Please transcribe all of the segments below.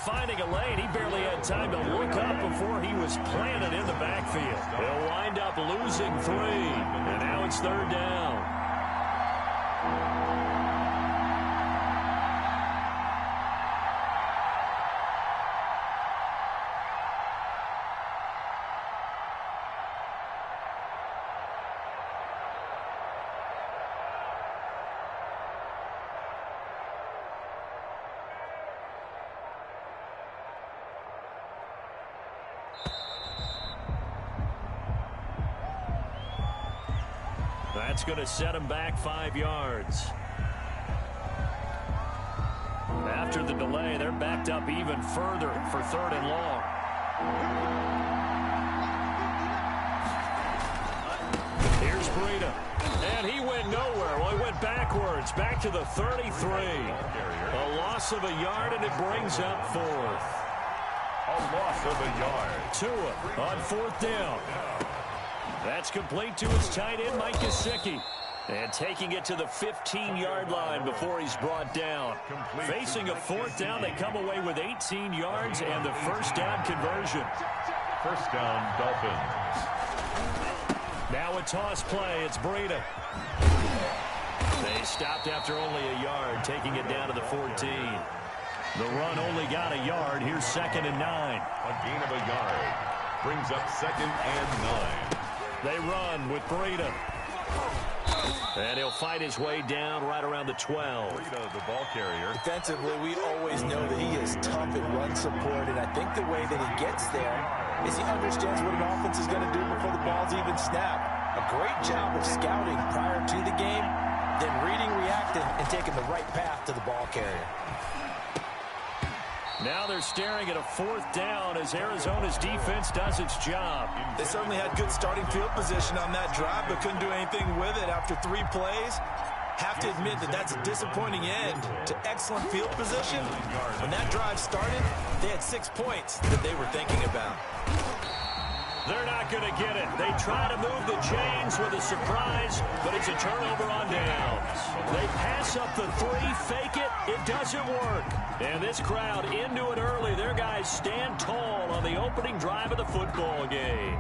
finding a lane. He barely had time to look up before he was planted in the backfield. He'll wind up losing 3, and now it's 3rd down. That's going to set him back 5 yards. After the delay, they're backed up even further for 3rd and long. Here's Breida. And he went nowhere. Well, he went backwards, back to the 33. A loss of a yard, and it brings up 4th. A loss of a yard. Tua on 4th down. That's complete to his tight end, Mike Gesicki. And taking it to the 15-yard line before he's brought down. Facing a 4th down, they come away with 18 yards and the 1st down conversion. 1st down, Dolphins. Now a toss play. It's Breida. They stopped after only a yard, taking it down to the 14. The run only got a yard. Here's 2nd and 9. A gain of a yard. Brings up 2nd and 9. They run with Breida. And he'll fight his way down right around the 12. Breida, the ball carrier. Defensively, we always know that he is tough at run support, and I think the way that he gets there is he understands what an offense is going to do before the ball's even snapped. A great job of scouting prior to the game, then reading, reacting, and taking the right path to the ball carrier. Now they're staring at a 4th down as Arizona's defense does its job. They certainly had good starting field position on that drive, but couldn't do anything with it after 3 plays. Have to admit that that's a disappointing end to excellent field position. When that drive started, they had 6 points that they were thinking about. They're not going to get it. They try to move the chains with a surprise, but it's a turnover on downs. They pass up the 3, fake it. It doesn't work. And this crowd into it early. Their guys stand tall on the opening drive of the football game.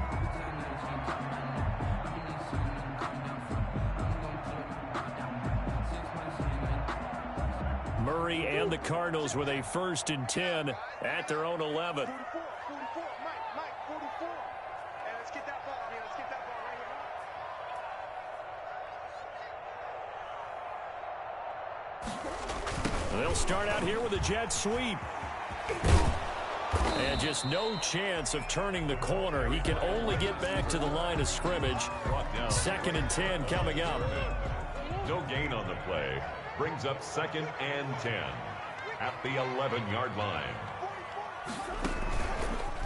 Murray and the Cardinals with a 1st and 10 at their own 11. They'll start out here with a jet sweep. And just no chance of turning the corner. He can only get back to the line of scrimmage. 2nd and 10 coming up. No gain on the play. Brings up 2nd and 10 at the 11-yard line.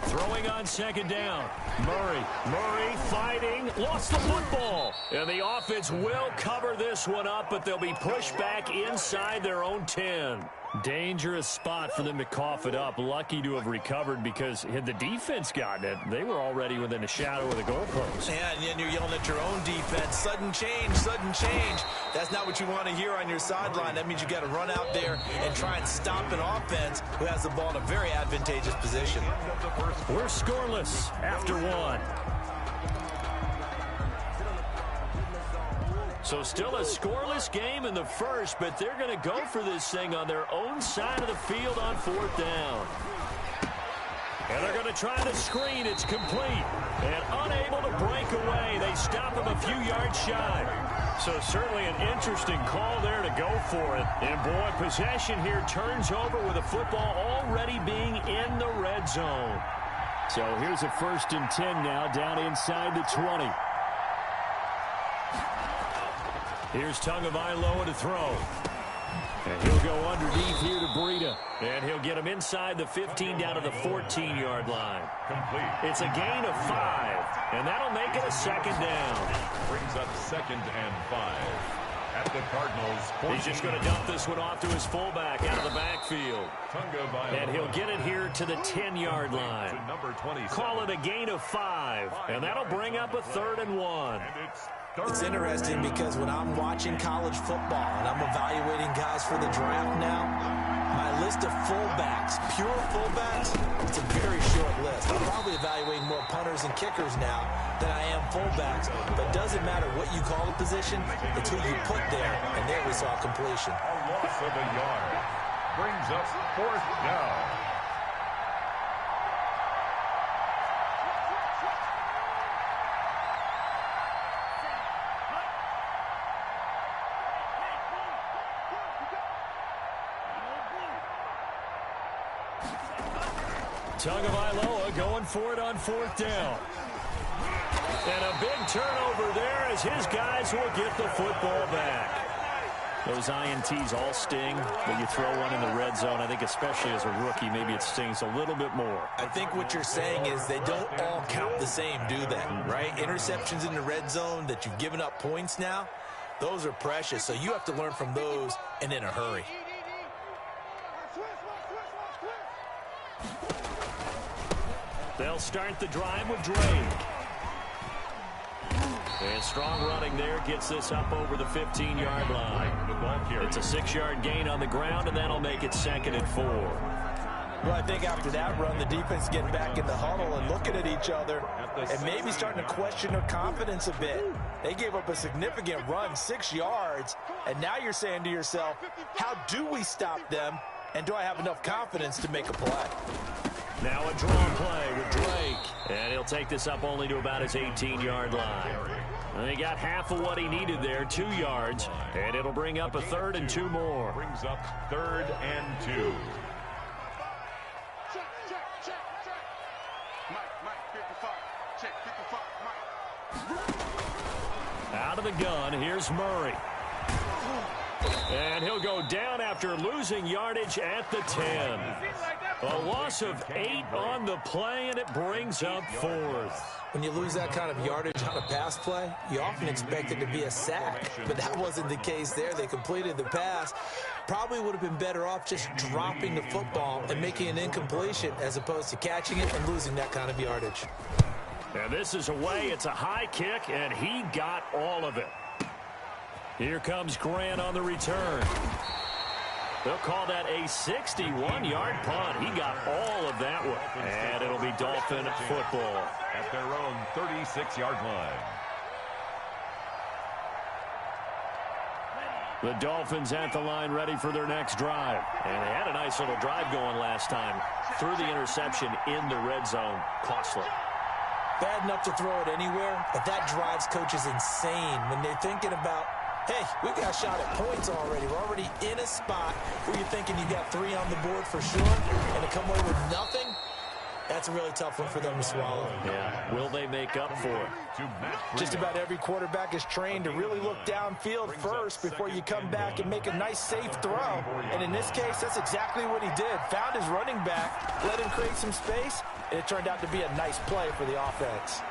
Throwing on 2nd down. Murray fighting. Lost the football. And the offense will cover this one up, but they'll be pushed back inside their own 10. Dangerous spot for them to cough it up. Lucky to have recovered because had the defense gotten it, they were already within a shadow of the goalpost. Yeah, and then you're yelling at your own defense. Sudden change, sudden change. That's not what you want to hear on your sideline. That means you got to run out there and try and stop an offense who has the ball in a very advantageous position. We're scoreless after 1. So still a scoreless game in the first, but they're going to go for this thing on their own side of the field on 4th down. And they're going to try the screen. It's complete. And unable to break away. They stop him a few yards shy. So certainly an interesting call there to go for it. And boy, possession here turns over with the football already being in the red zone. So here's a 1st and 10 now down inside the 20. Here's Tagovailoa to throw. And he'll go underneath here to Breida. And he'll get him inside the 15 down to the 14-yard line. Complete. It's a gain of 5. And that'll make it a 2nd down. Brings up 2nd and 5 at the Cardinals. He's just going to dump this one off to his fullback out of the backfield. And he'll get it here to the 10-yard line. Number 27. Call it a gain of 5. And that'll bring up a 3rd and 1. And it's It's interesting because when I'm watching college football and I'm evaluating guys for the draft now, my list of fullbacks, pure fullbacks, it's a very short list. I'm probably evaluating more punters and kickers now than I am fullbacks. But it doesn't matter what you call a position, it's who you put there. And there we saw completion. A loss of a yard brings up 4th down. Tagovailoa going for it on 4th down. And a big turnover there as his guys will get the football back. Those INTs all sting, but you throw one in the red zone. I think especially as a rookie, maybe it stings a little bit more. I think what you're saying is they don't all count the same, do they? Right? Interceptions in the red zone that you've given up points now, those are precious. So you have to learn from those and in a hurry. They'll start the drive with Drake. And strong running there gets this up over the 15-yard line. It's a 6-yard gain on the ground, and that'll make it 2nd and 4. Well, I think after that run, the defense getting back in the huddle and looking at each other and maybe starting to question their confidence a bit. They gave up a significant run, 6 yards, and now you're saying to yourself, how do we stop them, and do I have enough confidence to make a play? Now a draw play with Drake. And he'll take this up only to about his 18-yard line. And he got half of what he needed there, 2 yards. And it'll bring up a 3rd and 2 more. Brings up 3rd and 2. Out of the gun, here's Murray. And he'll go down after losing yardage at the 10. A loss of 8 on the play, and it brings up 4th. When you lose that kind of yardage on a pass play, you often expect it to be a sack. But that wasn't the case there. They completed the pass. Probably would have been better off just dropping the football and making an incompletion as opposed to catching it and losing that kind of yardage. And this is away. It's a high kick, and he got all of it. Here comes Grant on the return. They'll call that a 61-yard punt. He got all of that one. And it'll be Dolphin football. At their own 36-yard line. The Dolphins at the line ready for their next drive. And they had a nice little drive going last time. Threw the interception in the red zone. Costly. Bad enough to throw it anywhere, but that drives coaches insane when they're thinking about, hey, we've got a shot at points already. We're already in a spot where you're thinking you got 3 on the board for sure, and to come away with nothing, that's a really tough one for them to swallow. Yeah, will they make up for it? Just about every quarterback is trained to really look downfield first before you come back and make a nice, safe throw. And in this case, that's exactly what he did. Found his running back, let him create some space, and it turned out to be a nice play for the offense.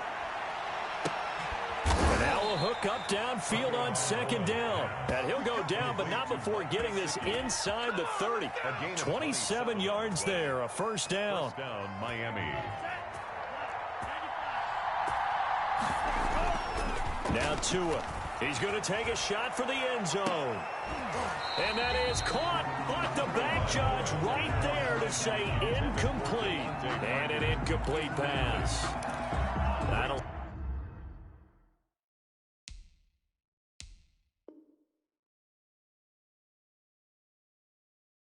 And now a hook up downfield on 2nd down. And he'll go down, but not before getting this inside the 30. 27 yards there, a 1st down. First down, Miami. Now Tua. He's going to take a shot for the end zone. And that is caught. But the back judge right there to say incomplete. And an incomplete pass. That'll...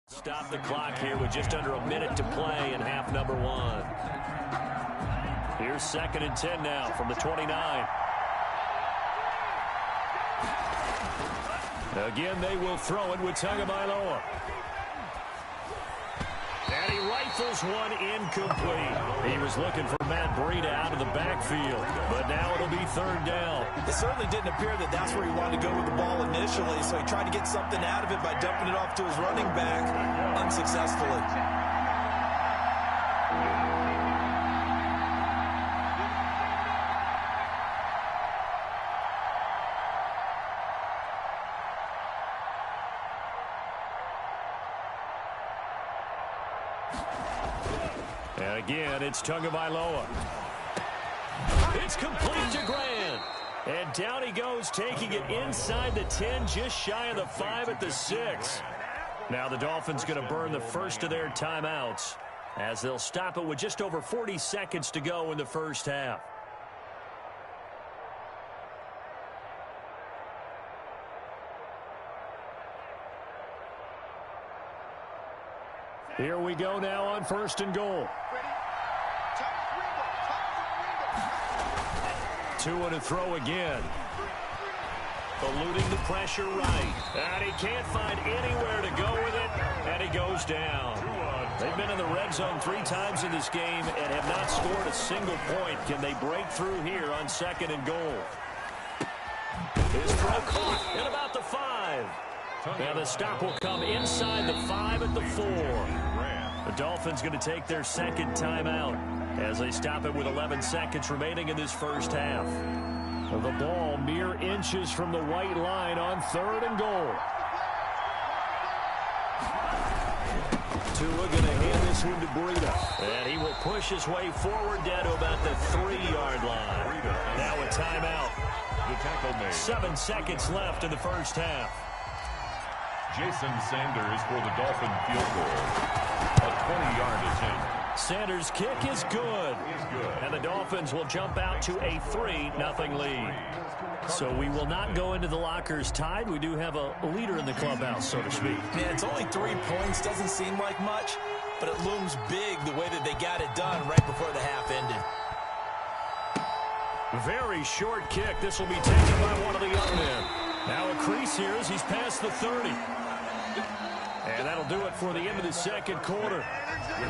Stop the clock here with just under a minute to play in half number 1. Here's 2nd and 10 now from the 29. Again, they will throw it with Tagovailoa. And he rifles one incomplete. He was looking for Matt Breida out of the backfield, but now it'll be 3rd down. It certainly didn't appear that that's where he wanted to go with the ball initially, so he tried to get something out of it by dumping it off to his running back unsuccessfully. And again, it's Tagovailoa. It's complete to Grant. And down he goes, taking it inside the 10, just shy of the 5 at the 6. Now the Dolphins going to burn the first of their timeouts as they'll stop it with just over 40 seconds to go in the first half. Here we go now on 1st and goal. 2 and a throw again. Eluding the pressure right. And he can't find anywhere to go with it. And he goes down. They've been in the red zone 3 times in this game and have not scored a single point. Can they break through here on 2nd and goal? His throw caught at about the 5. Now the stop will come inside the 5 at the 4. The Dolphins going to take their second timeout as they stop it with 11 seconds remaining in this first half. The ball mere inches from the white line on 3rd and goal. Tua going to hand this one to Breida. And he will push his way forward down to about the 3-yard line. Now a timeout. The tackle made. 7 seconds left in the first half. Jason Sanders for the Dolphin field goal. A 20-yard attempt. Sanders' kick is good. And the Dolphins will jump out to a 3-0 lead. So we will not go into the lockers tied. We do have a leader in the clubhouse, so to speak. Yeah, it's only 3 points. Doesn't seem like much, but it looms big the way that they got it done right before the half ended. Very short kick. This will be taken by one of the young men. Now a crease here as he's past the 30. And that'll do it for the end of the second quarter.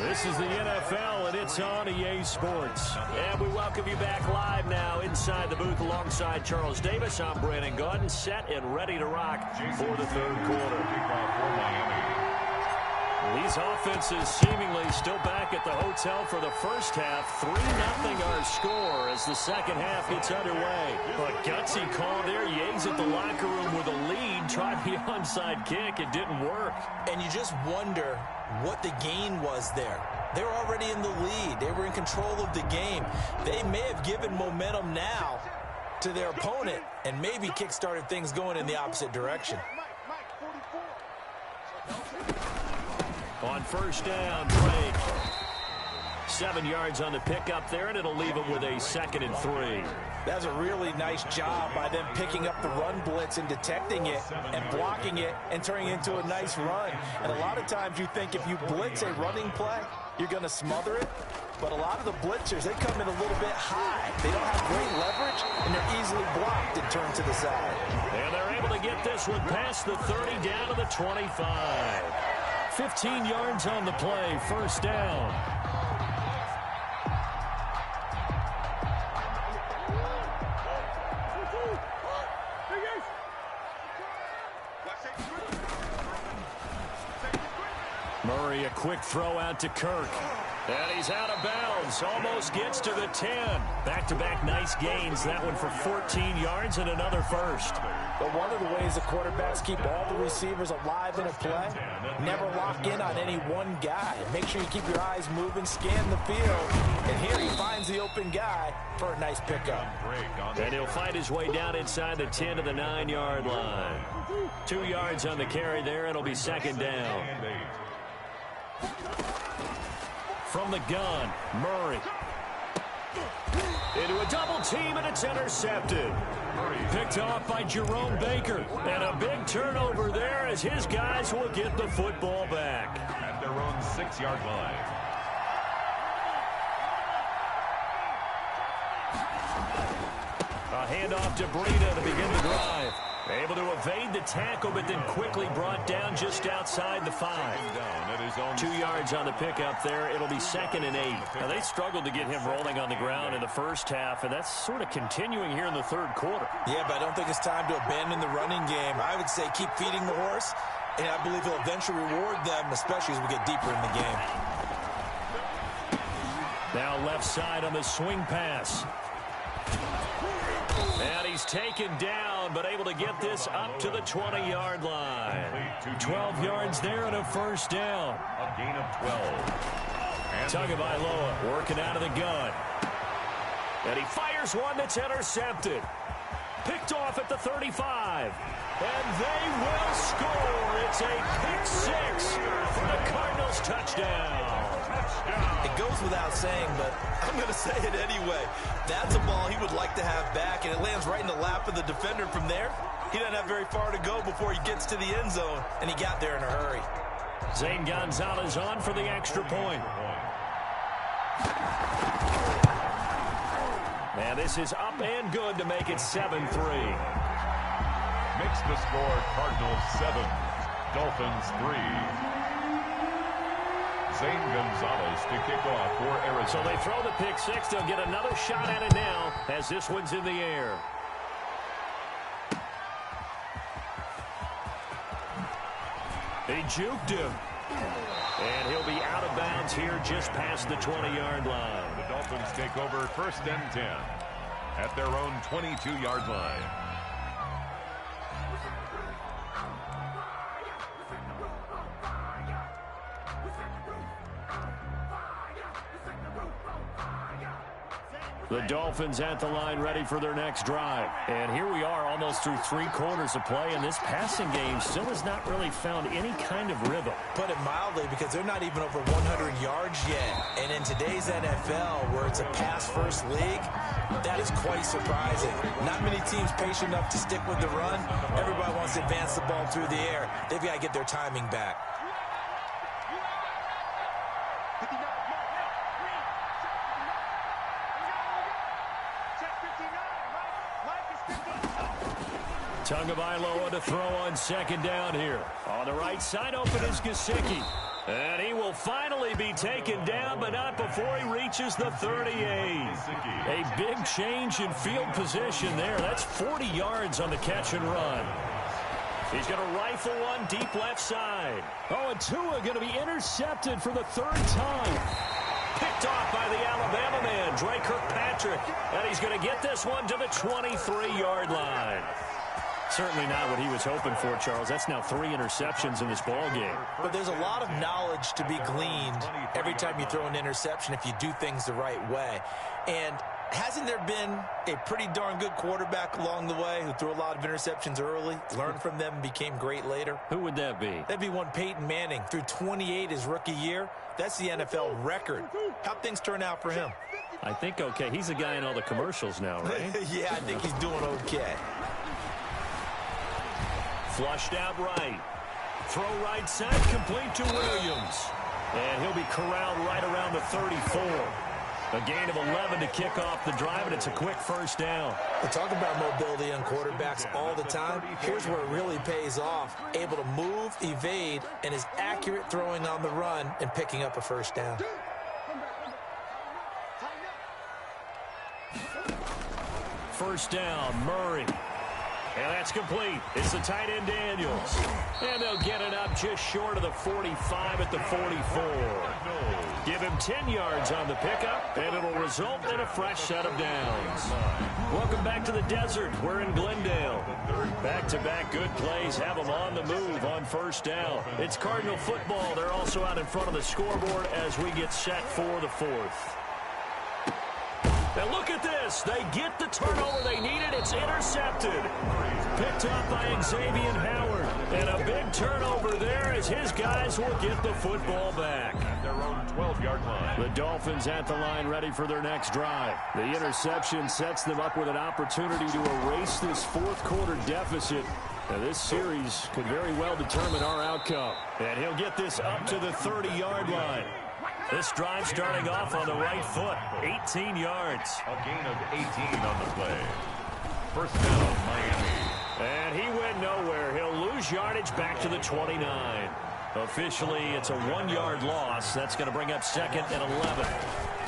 This is the NFL, and it's on EA Sports. And we welcome you back live now inside the booth alongside Charles Davis. I'm Brandon Gaudin, set and ready to rock for the third quarter. These offenses seemingly still back at the hotel for the first half. 3-0 our score as the second half gets underway. A gutsy call there. Yates at the locker room with a lead. Tried the onside kick. It didn't work. And you just wonder what the gain was there. They're already in the lead. They were in control of the game. They may have given momentum now to their opponent and maybe kick-started things going in the opposite direction. On first down, break. 7 yards on the pickup there, and it'll leave them with a 2nd and 3. That's a really nice job by them picking up the run blitz and detecting it and blocking it and turning it into a nice run. And a lot of times you think if you blitz a running play, you're going to smother it. But a lot of the blitzers, they come in a little bit high. They don't have great leverage, and they're easily blocked and turned to the side. And they're able to get this one past the 30 down to the 25. 15 yards on the play, first down. Murray, a quick throw out to Kirk. And he's out of bounds. Almost gets to the 10. Back-to-back nice gains. That one for 14 yards and another first. But one of the ways the quarterbacks keep all the receivers alive in a play, never lock in on any one guy. Make sure you keep your eyes moving, scan the field. And here he finds the open guy for a nice pickup. And he'll fight his way down inside the 10 to the 9-yard line. 2 yards on the carry there. It'll be second down. From the gun, Murray. Into a double team, and it's intercepted. Picked off by Jerome Baker. And a big turnover there as his guys will get the football back. At their own 6-yard line. A handoff to Breida to begin the drive. Able to evade the tackle, but then quickly brought down just outside the 5. 2 yards on the pickup there. It'll be 2nd and 8. Now, they struggled to get him rolling on the ground in the first half, and that's sort of continuing here in the third quarter. Yeah, but I don't think it's time to abandon the running game. I would say keep feeding the horse, and I believe he'll eventually reward them, especially as we get deeper in the game. Now left side on the swing pass. And he's taken down, but able to get this up to the 20-yard line. 12 yards there and a first down. A gain of 12. Tagovailoa working out of the gun. And he fires one that's intercepted. picked off at the 35. And they will score. It's a pick six for the Cardinals touchdown. It goes without saying, but I'm going to say it anyway. That's a ball he would like to have back, and it lands right in the lap of the defender from there. He doesn't have very far to go before he gets to the end zone, and he got there in a hurry. Zane Gonzalez on for the extra point. And this is up and good to make it 7-3. Makes the score Cardinals 7, Dolphins 3. Zane Gonzalez to kick off for Arizona. So they throw the pick six. They'll get another shot at it now as this one's in the air. He juked him. And he'll be out of bounds here just past the 20-yard line. The Dolphins take over 1st and 10 at their own 22-yard line. The Dolphins at the line ready for their next drive. And here we are almost through 3 quarters of play, and this passing game still has not really found any kind of rhythm. Put it mildly, because they're not even over 100 yards yet. And in today's NFL, where it's a pass-first league, that is quite surprising. Not many teams patient enough to stick with the run. Everybody wants to advance the ball through the air. They've got to get their timing back. Tagovailoa to throw on 2nd down here. On the right side, open is Gesicki. And he will finally be taken down, but not before he reaches the 38. A big change in field position there. That's 40 yards on the catch and run. He's going to rifle one deep left side. Oh, and Tua going to be intercepted for the 3rd time. Picked off by the Alabama man, Dre Kirkpatrick. And he's going to get this one to the 23-yard line. Certainly not what he was hoping for, Charles. That's now 3 interceptions in this ball game. But there's a lot of knowledge to be gleaned every time you throw an interception if you do things the right way. And hasn't there been a pretty darn good quarterback along the way who threw a lot of interceptions early, learned from them, and became great later? Who would that be? That'd be one Peyton Manning. Threw 28 his rookie year. That's the NFL record. How'd things turn out for him? I think okay. He's a guy in all the commercials now, right? Yeah, I think he's doing okay. Flushed out right. Throw right side, complete to Williams. And he'll be corralled right around the 34. A gain of 11 to kick off the drive, and it's a quick 1st down. We talk about mobility on quarterbacks all the time. Here's where it really pays off. Able to move, evade, and is accurate throwing on the run and picking up a 1st down. First down, Murray. And that's complete. It's the tight end Daniels. And they'll get it up just short of the 45 at the 44. Give him 10 yards on the pickup, and it'll result in a fresh set of downs. Welcome back to the desert. We're in Glendale. Back-to-back good plays have them on the move on 1st down. It's Cardinal football. They're also out in front of the scoreboard as we get set for the 4th. Now look at this. They get the turnover they needed. It's intercepted. Picked up by Xavier Howard. And a big turnover there as his guys will get the football back. At their own 12-yard line. The Dolphins at the line ready for their next drive. The interception sets them up with an opportunity to erase this 4th quarter deficit. Now this series could very well determine our outcome. And he'll get this up to the 30-yard line. This drive starting off on the right foot, 18 yards. A gain of 18 on the play. 1st down, Miami. And he went nowhere. He'll lose yardage back to the 29. Officially, it's a 1-yard loss. That's going to bring up 2nd and 11.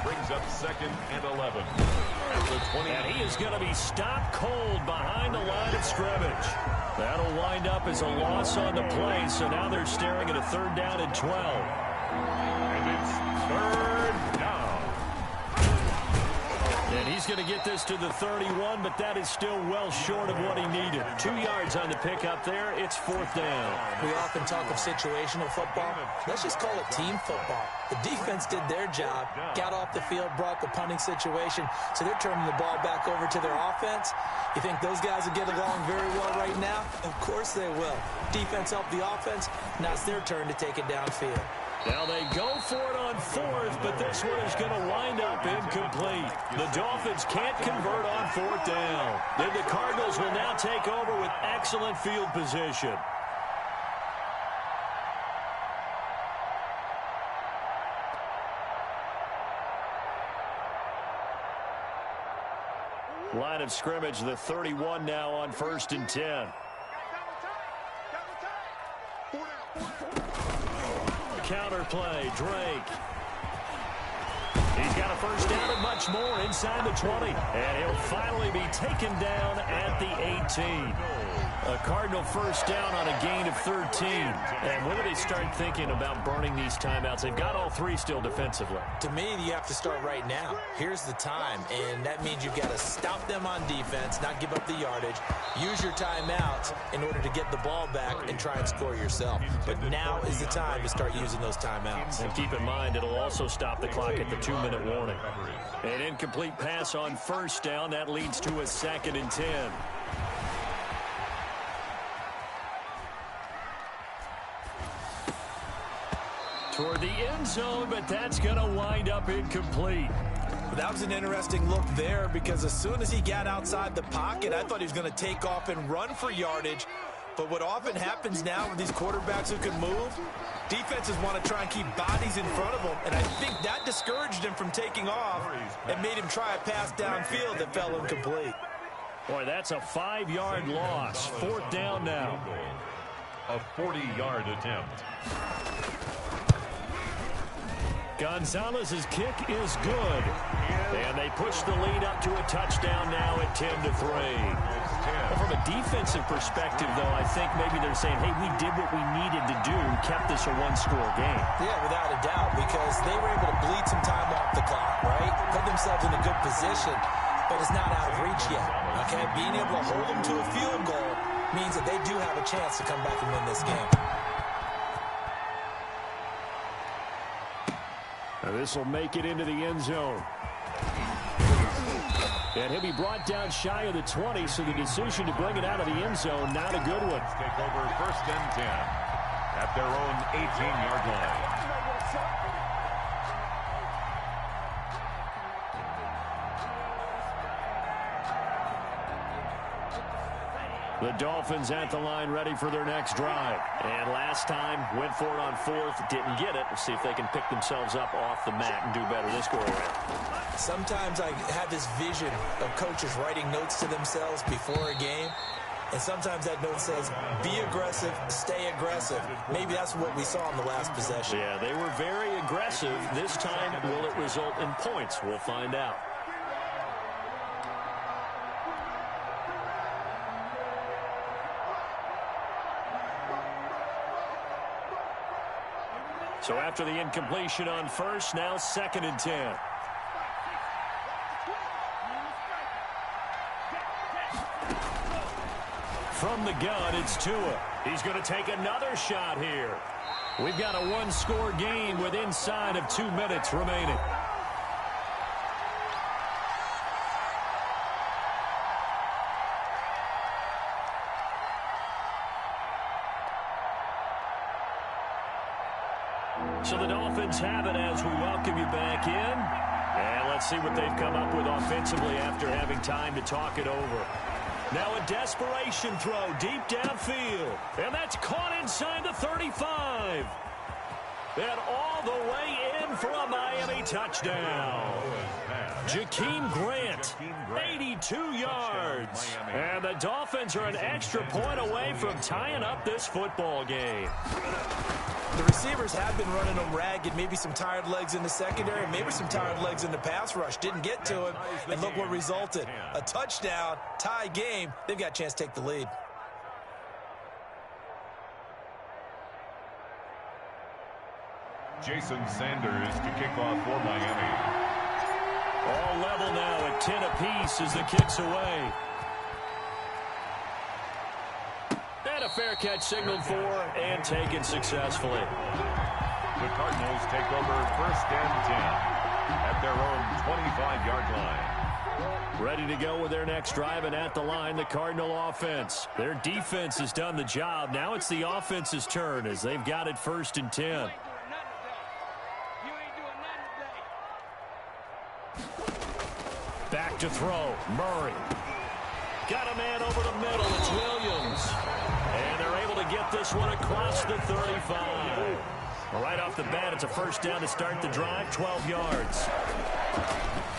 Brings up 2nd and 11. At the 20. And he is going to be stopped cold behind the line of scrimmage. That'll wind up as a loss on the play, so now they're staring at a 3rd down and 12. And it's 3rd down. And he He's going to get this to the 31, but that is still well short of what he needed. 2 yards on the pickup there. It's 4th down. We often talk of situational football. Let's just call it team football. The defense did their job, got off the field, brought the punting situation, so they're turning the ball back over to their offense. You think those guys will get along very well right now? Of course they will. Defense helped the offense. Now it's their turn to take it downfield. Now they go for it on 4th, but this one is going to wind up incomplete. The Dolphins can't convert on 4th down. Then the Cardinals will now take over with excellent field position. Line of scrimmage, the 31 now on 1st and 10. Counter play, Drake. He's got a first down and much more inside the 20. And he'll finally be taken down at the 18. A Cardinal first down on a gain of 13. And when do they start thinking about burning these timeouts? They've got all 3 still defensively. To me, you have to start right now. Here's the time, and that means you've got to stop them on defense, not give up the yardage, use your timeouts in order to get the ball back and try and score yourself. But now is the time to start using those timeouts. And keep in mind, it'll also stop the clock at the 2-minute warning. An incomplete pass on first down. That leads to a 2nd and 10. Toward the end zone, but that's going to wind up incomplete. That was an interesting look there because as soon as he got outside the pocket, I thought he was going to take off and run for yardage. But what often happens now with these quarterbacks who can move, defenses want to try and keep bodies in front of them, and I think that discouraged him from taking off and made him try a pass downfield that fell incomplete. Boy, that's a 5-yard loss. 4th down now. A 40-yard attempt. Gonzalez's kick is good. And they push the lead up to a touchdown now at 10-3. Well, from a defensive perspective, though, I think maybe they're saying, hey, we did what we needed to do and kept this a 1-score game. Yeah, without a doubt, because they were able to bleed some time off the clock, right? Put themselves in a good position, but it's not out of reach yet, okay? Being able to hold them to a field goal means that they do have a chance to come back and win this game. Now this will make it into the end zone. And he'll be brought down shy of the 20, so the decision to bring it out of the end zone, not a good one. Take over 1st and 10 at their own 18-yard line. The Dolphins at the line ready for their next drive. And last time, went for it on 4th, didn't get it. We'll see if they can pick themselves up off the mat and do better this go around. Sometimes I have this vision of coaches writing notes to themselves before a game. And sometimes that note says, be aggressive, stay aggressive. Maybe that's what we saw in the last possession. Yeah, they were very aggressive. This time, will it result in points? We'll find out. So after the incompletion on 1st, now 2nd and 10. From the gun, it's Tua. He's going to take another shot here. We've got a 1-score game with inside of 2 minutes remaining. So the Dolphins have it as we welcome you back in. And let's see what they've come up with offensively after having time to talk it over. Now a desperation throw deep downfield. And that's caught inside the 35. And all the way in for a Miami touchdown. Jakeem Grant, 82 yards. And the Dolphins are an extra point away from tying up this football game. The receivers have been running them ragged. Maybe some tired legs in the secondary, maybe some tired legs in the pass rush. Didn't get to him, and look what resulted. A touchdown, tie game. They've got a chance to take the lead. Jason Sanders to kick off for Miami. All level now at 10 apiece as the kick's away. And a fair catch signaled for and taken successfully. The Cardinals take over 1st and 10 at their own 25-yard line. Ready to go with their next drive, and at the line, the Cardinal offense. Their defense has done the job. Now it's the offense's turn as they've got it 1st and 10. Back to throw. Murray. Got a man over the middle. It's Williams. And they're able to get this one across the 35. Right off the bat, it's a 1st down to start the drive, 12 yards.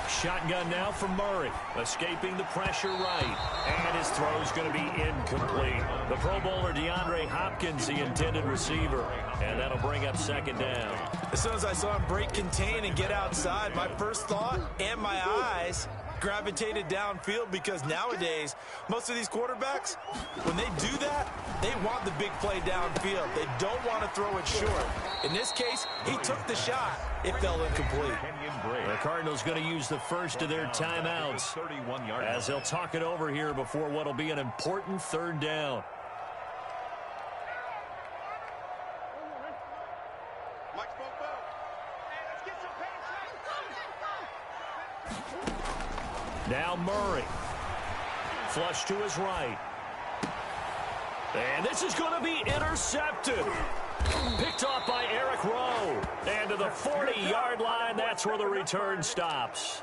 Shotgun now for Murray, escaping the pressure right. And his throw's going to be incomplete. The Pro Bowler DeAndre Hopkins, the intended receiver. And that'll bring up 2nd down. As soon as I saw him break contain and get outside, my first thought and my eyes gravitated downfield, because nowadays, most of these quarterbacks, when they do that, they want the big play downfield. They don't want to throw it short. In this case, he took the shot. It fell incomplete. The Cardinals going to use the first of their timeouts as they'll talk it over here before what will be an important 3rd down. Now Murray. Flush to his right. And this is going to be intercepted. Picked off by Eric Rowe. And to the 40-yard line, that's where the return stops.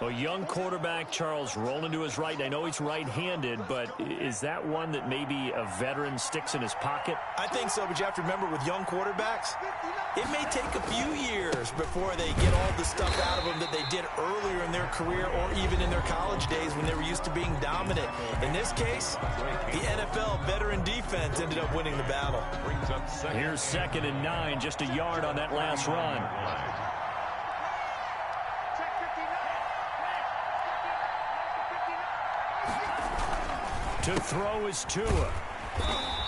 A young quarterback, Charles, rolling to his right. I know he's right-handed, but is that one that maybe a veteran sticks in his pocket? I think so, but you have to remember with young quarterbacks, it may take a few years before they get all the stuff out of them that they did earlier in their career or even in their college days when they were used to being dominant. In this case, the NFL veteran defense ended up winning the battle. Here's 2nd and 9, just a yard on that last run. To throw is Tua.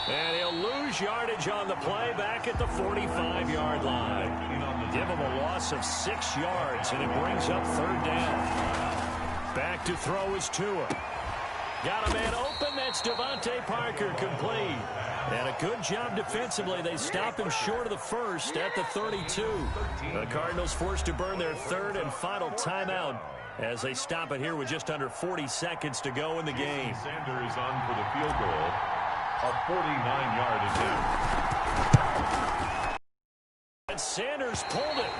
And he'll lose yardage on the play back at the 45-yard line. Give him a loss of 6 yards, and it brings up 3rd down. Back to throw is Tua. Got a man open. That's Devontae Parker, complete. And a good job defensively. They stop him short of the 1st at the 32. The Cardinals forced to burn their 3rd and final timeout as they stop it here with just under 40 seconds to go in the game. Sanders on for the field goal. A 49-yard attempt. And Sanders pulled it.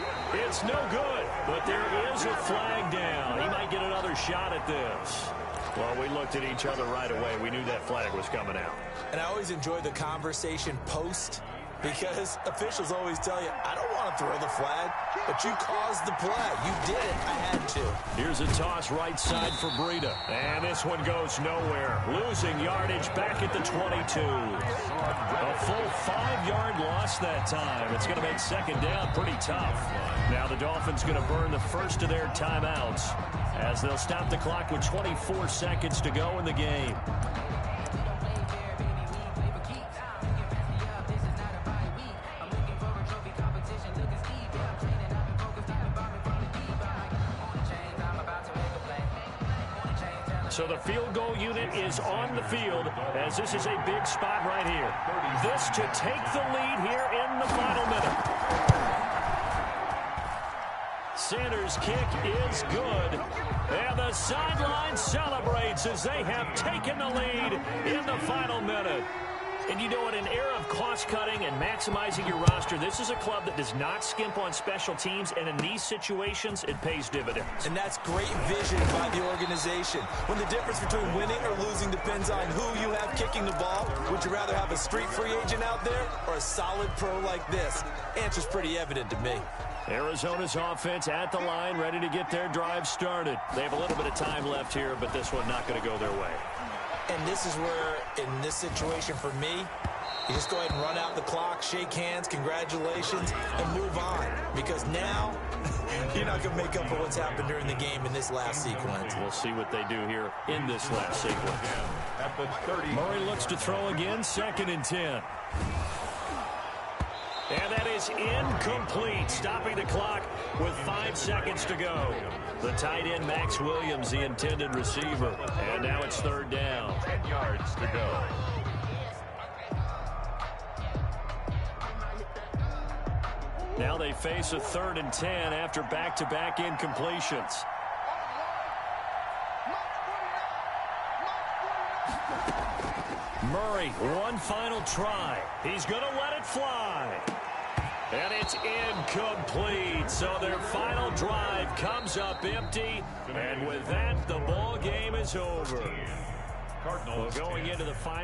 It's no good, but there is a flag down. He might get another shot at this. Well, we looked at each other right away. We knew that flag was coming out. And I always enjoy the conversation post, because officials always tell you, I don't want to throw the flag, but you caused the play. You did it. I had to. Here's a toss right side for Breida. And this one goes nowhere. Losing yardage back at the 22. A full 5-yard loss that time. It's going to make 2nd down pretty tough. Now the Dolphins going to burn the first of their timeouts as they'll stop the clock with 24 seconds to go in the game. So the field goal unit is on the field as this is a big spot right here. This to take the lead here in the final minute. Sanders' kick is good. And the sideline celebrates as they have taken the lead in the final minute. And you know, in an era of cost-cutting and maximizing your roster, this is a club that does not skimp on special teams, and in these situations, it pays dividends. And that's great vision by the organization. When the difference between winning or losing depends on who you have kicking the ball, would you rather have a street free agent out there or a solid pro like this? Answer's pretty evident to me. Arizona's offense at the line, ready to get their drive started. They have a little bit of time left here, but this one not going to go their way. And this is where, in this situation for me, you just go ahead and run out the clock, shake hands, congratulations, and move on. Because now, you're not going to make up for what's happened during the game in this last sequence. We'll see what they do here in this last sequence. At the 30. Murray looks to throw again, 2nd and 10. And that is incomplete, stopping the clock with 5 seconds to go. The tight end, Max Williams, the intended receiver. And now it's 3rd down. 10 yards to go. Now they face a 3rd and 10 after back-to-back incompletions. Murray, one final try. He's going to let it fly. And it's incomplete. So their final drive comes up empty. And with that, the ball game is over. Well, going into the final.